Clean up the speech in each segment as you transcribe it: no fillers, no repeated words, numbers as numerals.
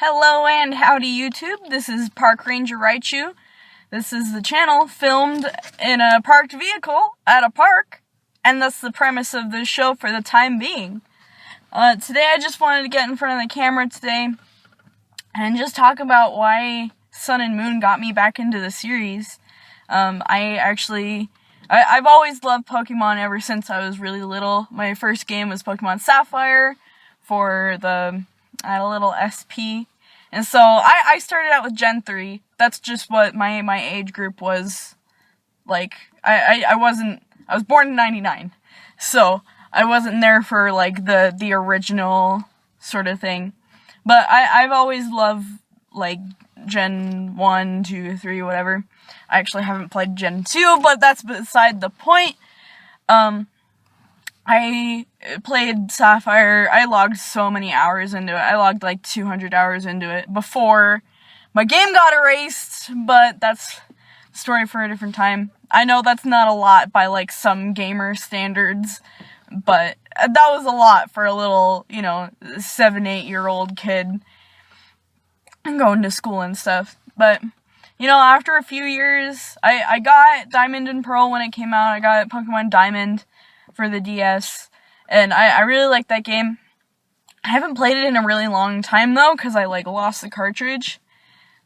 Hello and howdy YouTube, this is Park Ranger Raichu. This is the channel filmed in a parked vehicle at a park, and that's the premise of this show for the time being. Today I just wanted to get in front of the camera today and just talk about why Sun and Moon got me back into the series. I've always loved Pokemon ever since I was really little. My first game was Pokemon Sapphire for I had a little SP. And so I started out with Gen 3. That's just what my age group was like. I was born in 99. So I wasn't there for like the original sort of thing. But I've always loved like Gen 1, 2, 3, whatever. I actually haven't played Gen 2, but that's beside the point. I played Sapphire. I logged so many hours into it. I logged like 200 hours into it before my game got erased, but that's a story for a different time. I know that's not a lot by like some gamer standards, but that was a lot for a little, 7-8-year-old kid going to school and stuff. But, after a few years, I got Diamond and Pearl when it came out. I got Pokemon Diamond for the DS, and I really like that game. I haven't played it in a really long time though, because I lost the cartridge,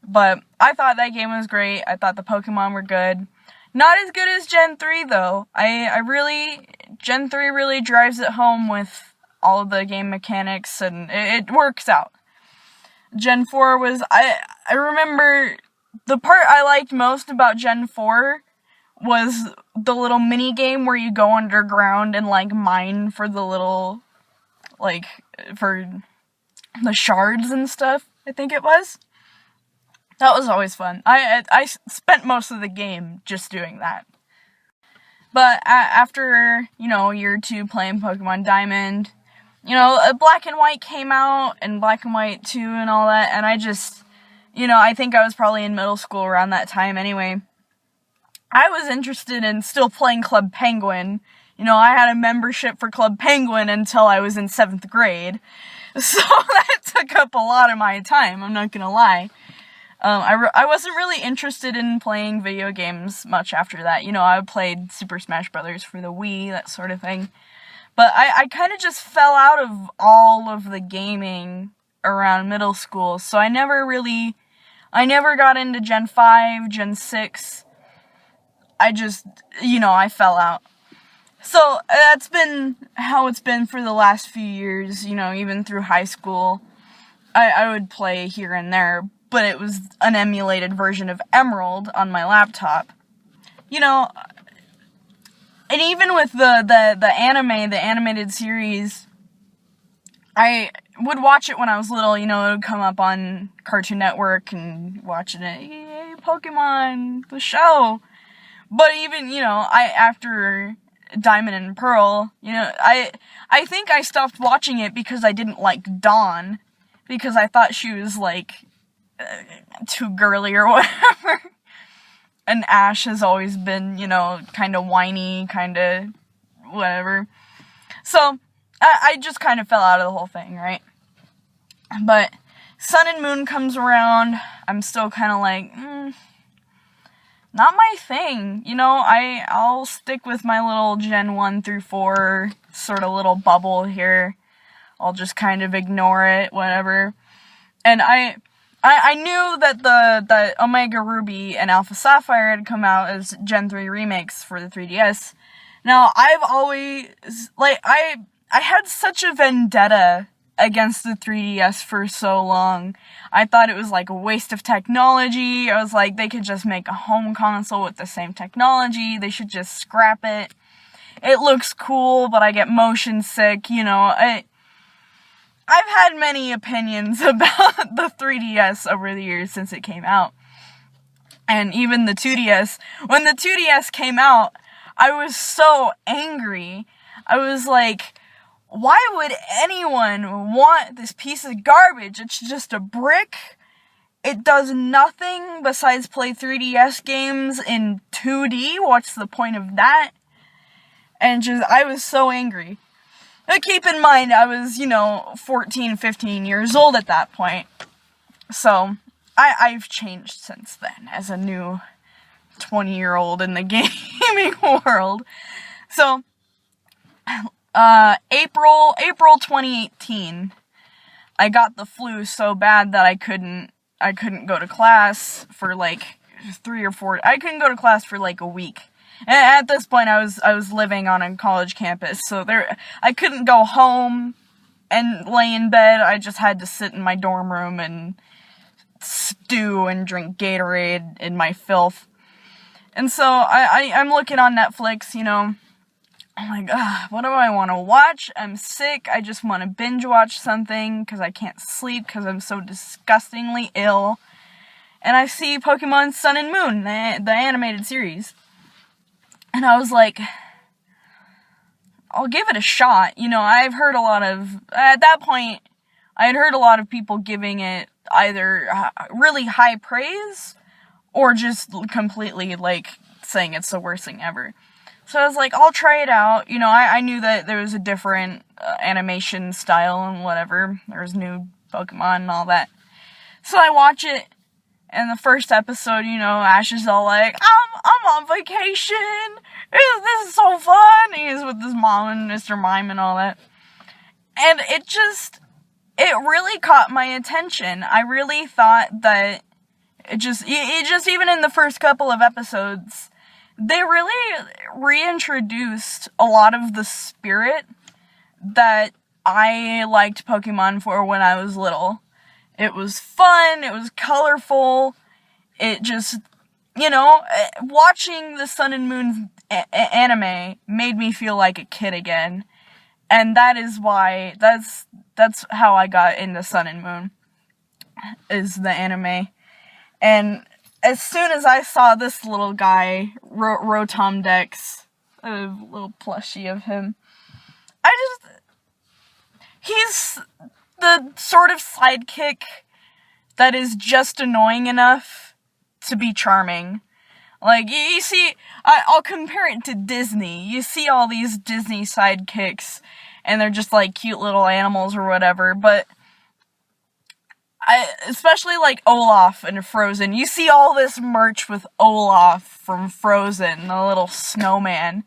but I thought that game was great. I thought the Pokemon were good. Not as good as Gen 3 though. Gen 3 really drives it home with all of the game mechanics, and it works out. Gen 4 was, I remember the part I liked most about Gen 4 was the little mini game where you go underground and mine for the little for the shards and stuff, I think it was. That was always fun. I spent most of the game just doing that. But after, year 2 playing Pokemon Diamond, Black and White came out, and Black and White 2 and all that, and I just, I think I was probably in middle school around that time anyway. I was interested in still playing Club Penguin. I had a membership for Club Penguin until I was in 7th grade. So that took up a lot of my time, I'm not gonna lie. I wasn't really interested in playing video games much after that. I played Super Smash Bros. For the Wii, that sort of thing. But I kind of just fell out of all of the gaming around middle school. So I never got into Gen 5, Gen 6. I just, I fell out. So, that's been how it's been for the last few years, even through high school. I would play here and there, but it was an emulated version of Emerald on my laptop. And even with the anime, the animated series, I would watch it when I was little, it would come up on Cartoon Network and watching it, yay, Pokemon, the show. But even, after Diamond and Pearl, I think I stopped watching it because I didn't like Dawn, because I thought she was, too girly or whatever. And Ash has always been, kind of whiny, kind of whatever. So, I just kind of fell out of the whole thing, right? But Sun and Moon comes around, I'm still kind of not my thing. I'll stick with my little Gen 1 through 4 sort of little bubble here. I'll just kind of ignore it, whatever. And I knew that the Omega Ruby and Alpha Sapphire had come out as Gen 3 remakes for the 3DS. Now, I've always, I had such a vendetta against the 3DS for so long. I thought it was a waste of technology. I was like, they could just make a home console with the same technology. They should just scrap it. It looks cool, but I get motion sick, I've had many opinions about the 3DS over the years since it came out. And even the 2DS. When the 2DS came out, I was so angry. I was like, why would anyone want this piece of garbage? It's just a brick. It does nothing besides play 3DS games in 2D. What's the point of that? And I was so angry. But keep in mind, I was, 14, 15 years old at that point. So, I've changed since then as a new 20-year-old in the gaming world. So, April 2018, I got the flu so bad that I couldn't go to class for like 3 or 4. I couldn't go to class for like a week. And at this point, I was living on a college campus, so I couldn't go home and lay in bed. I just had to sit in my dorm room and stew and drink Gatorade in my filth. And so I'm looking on Netflix, you know. I'm like, what do I want to watch? I'm sick. I just want to binge watch something because I can't sleep because I'm so disgustingly ill. And I see Pokemon Sun and Moon, the animated series. And I was like, I'll give it a shot. You know, I've heard a lot of, at that point, I had heard a lot of people giving it either really high praise or just completely, like, saying it's the worst thing ever. So I was like, I'll try it out. You know, I knew that there was a different animation style and whatever. There was new Pokemon and all that. So I watch it, and the first episode, you know, Ash is all like, I'm on vacation. This is so fun. He's with his mom and Mr. Mime and all that. And it really caught my attention. I really thought that it just even in the first couple of episodes, they really reintroduced a lot of the spirit that I liked Pokemon for when I was little. It was fun, it was colorful, it just, you know, watching the Sun and Moon anime made me feel like a kid again. And that is why, that's how I got into Sun and Moon, is the anime. And as soon as I saw this little guy, Rotom Dex, a little plushie of him, he's the sort of sidekick that is just annoying enough to be charming. Like, you see, I'll compare it to Disney. You see all these Disney sidekicks, and they're just like cute little animals or whatever, but especially like Olaf and Frozen. You see all this merch with Olaf from Frozen, the little snowman,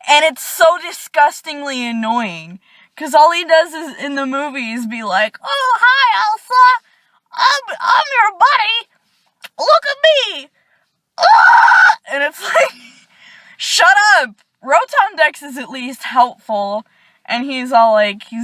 and it's so disgustingly annoying, because all he does is, in the movies, be like, oh, hi, Elsa, I'm your buddy, look at me, ah! And it's like, shut up. Rotom Dex is at least helpful, and he's all like, he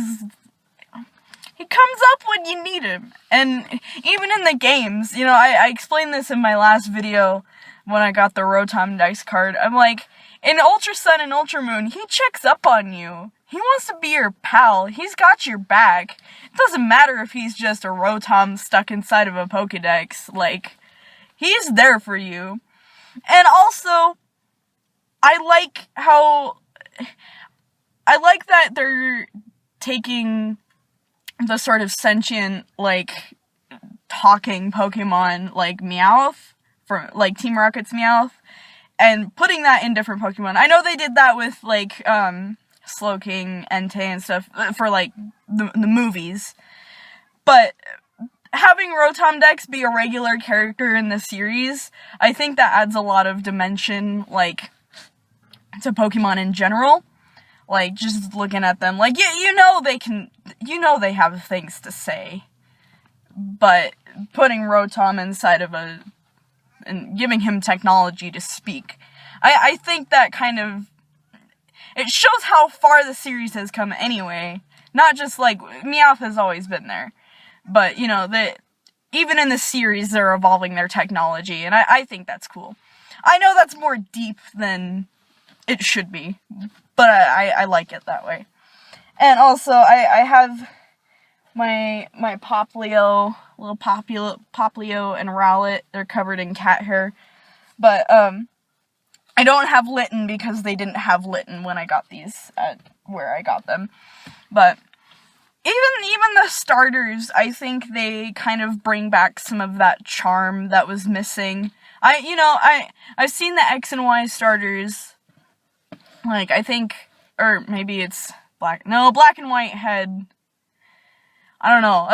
comes up when you need him. And even in the games, you know, I explained this in my last video when I got the Rotom Dex card. I'm like, in Ultra Sun and Ultra Moon, he checks up on you. He wants to be your pal. He's got your back. It doesn't matter if he's just a Rotom stuck inside of a Pokedex. Like, he's there for you. And also, I like that they're taking the sort of sentient, like, talking Pokemon, like Meowth, from, like, Team Rocket's Meowth, and putting that in different Pokemon. I know they did that with, like, Slowking, Entei, and stuff, for, like, the movies, but having Rotom Dex be a regular character in the series, I think that adds a lot of dimension, like, to Pokemon in general. Like, just looking at them, like, you know they have things to say, but putting Rotom inside of and giving him technology to speak, I think that kind of, it shows how far the series has come anyway. Not just, like, Meowth has always been there, but, you know, even in the series, they're evolving their technology, and I think that's cool. I know that's more deep than it should be, but I like it that way. And also, I have my Poplio, little Poplio and Rowlet. They're covered in cat hair. But, I don't have Litten because they didn't have Litten when I got these at where I got them. But even the starters, I think they kind of bring back some of that charm that was missing. I've seen the X and Y starters. Like, I think, or maybe it's Black and White had, I don't know.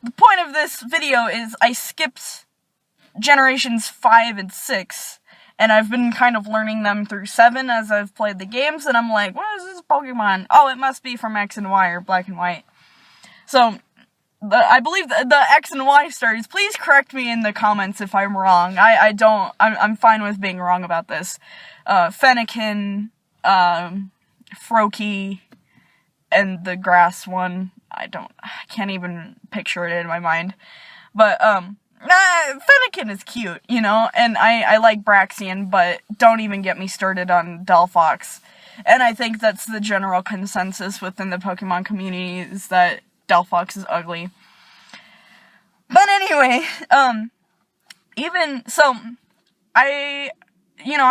The point of this video is I skipped generations 5 and 6, and I've been kind of learning them through 7 as I've played the games, and I'm like, what is this Pokemon? Oh, it must be from X and Y, or Black and White. So, I believe the X and Y stories, please correct me in the comments if I'm wrong. I'm fine with being wrong about this. Fennekin, Froakie, and the grass one, I can't even picture it in my mind. But, Fennekin is cute, you know, and I like Braxian, but don't even get me started on Delphox. And I think that's the general consensus within the Pokemon community, is that Delphox is ugly. But anyway, I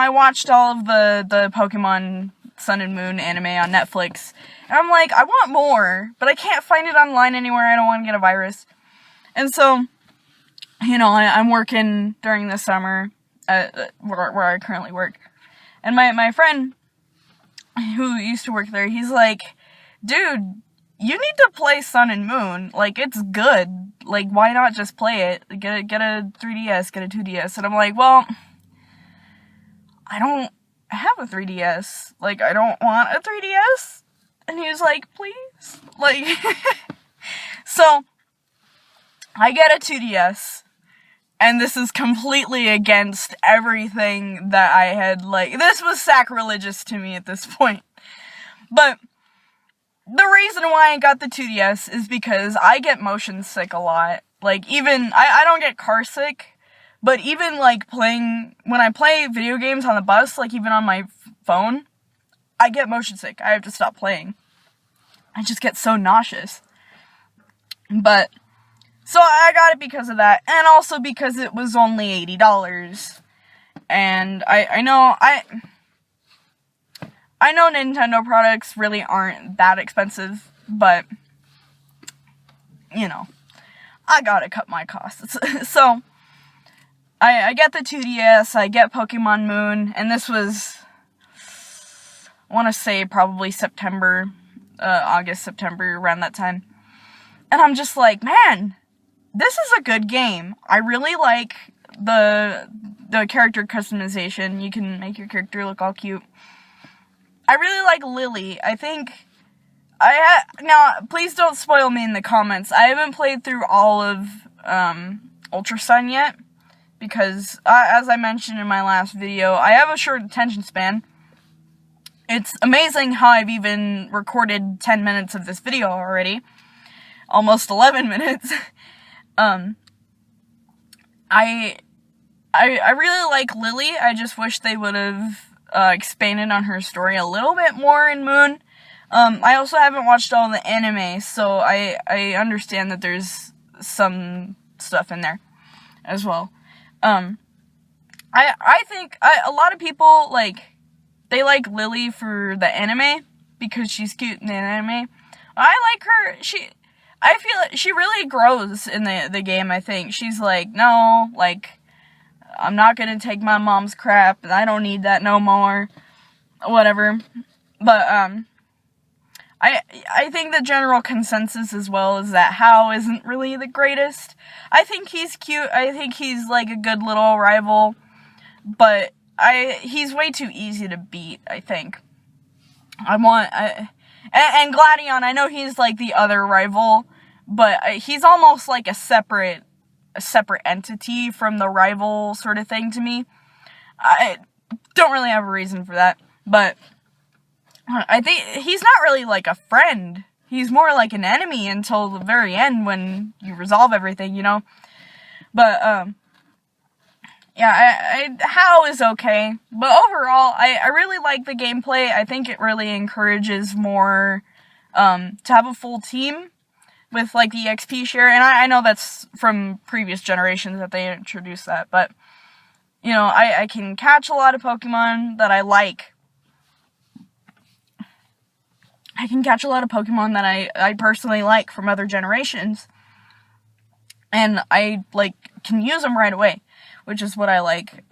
watched all of the Pokemon Sun and Moon anime on Netflix, and I'm like, I want more, but I can't find it online anywhere. I don't want to get a virus. And so, I'm working during the summer where I currently work. And my friend who used to work there, he's like, dude, you need to play Sun and Moon. Like, it's good. Like, why not just play it? Get a 3DS, get a 2DS. And I'm like, well, I don't have a 3DS. Like, I don't want a 3DS. And he was like, please? Like, so, I get a 2DS. And this is completely against everything that I had, this was sacrilegious to me at this point. But the reason why I got the 2DS is because I get motion sick a lot. Like, even, I don't get car sick, but even, when I play video games on the bus, even on my phone, I get motion sick. I have to stop playing. I just get so nauseous. But, so I got it because of that, and also because it was only $80. And I know Nintendo products really aren't that expensive, but, I gotta cut my costs. So, I get the 2DS, I get Pokemon Moon, and this was, I want to say probably August, September, around that time. And I'm just like, man, this is a good game. I really like the character customization. You can make your character look all cute. I really like Lily. I think now, please don't spoil me in the comments. I haven't played through all of Ultra Sun yet, because as I mentioned in my last video, I have a short attention span. It's amazing how I've even recorded 10 minutes of this video already. Almost 11 minutes. I really like Lily. I just wish they would have expanded on her story a little bit more in Moon. I also haven't watched all the anime, so I understand that there's some stuff in there as well. I think a lot of people, they like Lily for the anime, because she's cute in the anime. I like her, I feel like she really grows in the game, I think. She's like, no, I'm not gonna take my mom's crap, and I don't need that no more, whatever. But, I think the general consensus as well is that Hao isn't really the greatest. I think he's cute, I think he's, a good little rival, but he's way too easy to beat, I think. And Gladion, I know he's, the other rival, but he's almost like a separate entity from the rival sort of thing to me. I don't really have a reason for that, but I think he's not really a friend. He's more like an enemy until the very end when you resolve everything, But, yeah, Hao is okay. But overall, I really like the gameplay. I think it really encourages more, to have a full team with, the XP share. And I know that's from previous generations that they introduced that. But, I can catch a lot of Pokemon that I like. I can catch a lot of Pokemon that I personally like from other generations. And I, can use them right away, which is what I like.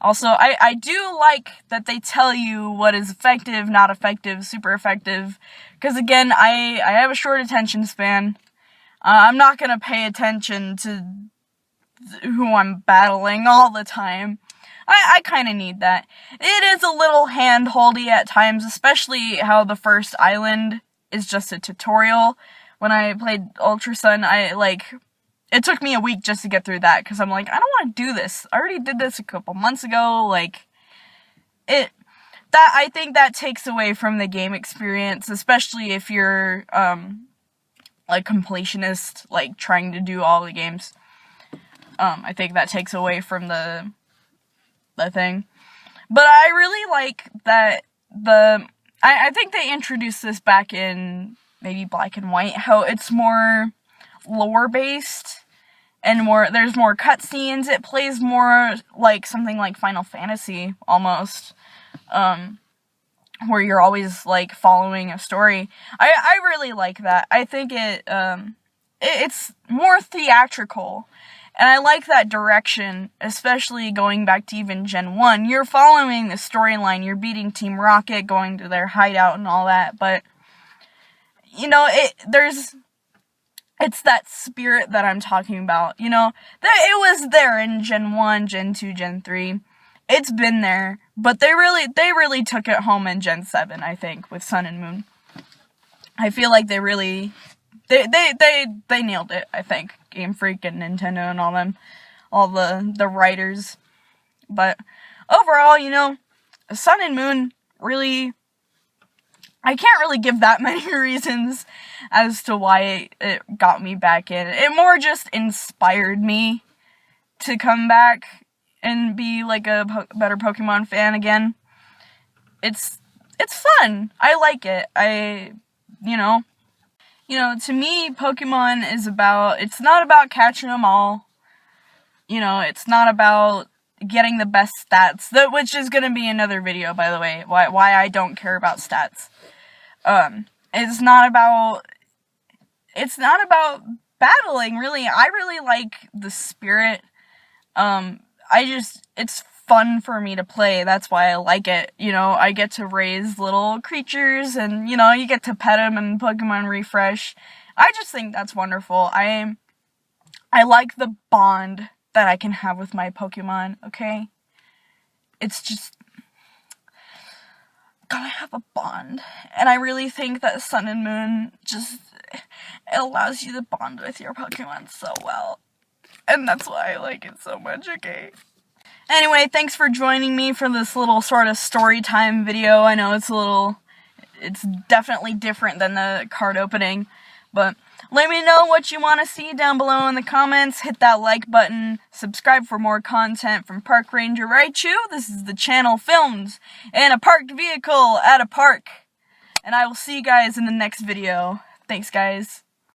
Also, I do like that they tell you what is effective, not effective, super effective, because again, I have a short attention span. I'm not gonna pay attention to who I'm battling all the time. I kind of need that. It is a little hand-holdy at times, especially how the first island is just a tutorial. When I played Ultra Sun, it took me a week just to get through that, because I'm like, I don't want to do this. I already did this a couple months ago, I think that takes away from the game experience, especially if you're, completionist, trying to do all the games. I think that takes away from the thing. But I really like that I think they introduced this back in maybe Black and White, how it's more lore-based, and there's more cutscenes. It plays more like something like Final Fantasy, almost, where you're always, following a story. I really like that. I think it's more theatrical, and I like that direction, especially going back to even Gen 1. You're following the storyline, you're beating Team Rocket, going to their hideout and all that, but, it's that spirit that I'm talking about, it was there in Gen 1, Gen 2, Gen 3. It's been there, but they really took it home in Gen 7, I think, with Sun and Moon. I feel like they really, they nailed it, I think. Game Freak and Nintendo and all the writers. But overall, Sun and Moon really, I can't really give that many reasons as to why it got me back in. It more just inspired me to come back and be a better Pokemon fan again. It's fun. I like it. To me, Pokemon is it's not about catching them all. It's not about getting the best stats, which is going to be another video, by the way, why I don't care about stats. It's not about battling, really. I really like the spirit. It's fun for me to play. That's why I like it. I get to raise little creatures, and, you get to pet them and Pokemon refresh. I just think that's wonderful. I like the bond that I can have with my Pokemon, okay? It's just, gotta have a bond. And I really think that Sun and Moon it allows you to bond with your Pokemon so well. And that's why I like it so much, okay? Anyway, thanks for joining me for this little sort of story time video. I know it's definitely different than the card opening, but let me know what you want to see down below in the comments. Hit that like button, subscribe for more content from Park Ranger Raichu. This is the channel filmed in a parked vehicle at a park, and I will see you guys in the next video. Thanks, guys.